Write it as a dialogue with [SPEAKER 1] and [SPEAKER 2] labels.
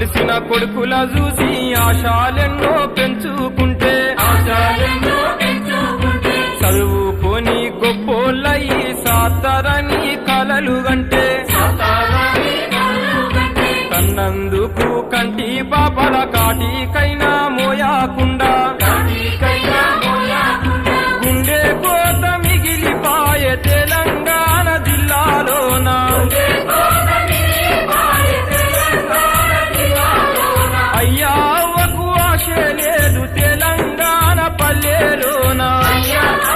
[SPEAKER 1] కలిసిన కొడుకుల చూసి ఆశాలెన్నో పెంచుకుంటే చదువుకొని గొప్పోళ్ళయి సాతారని కలలు గంటే కన్నందుకు కంటి పాపల కాటి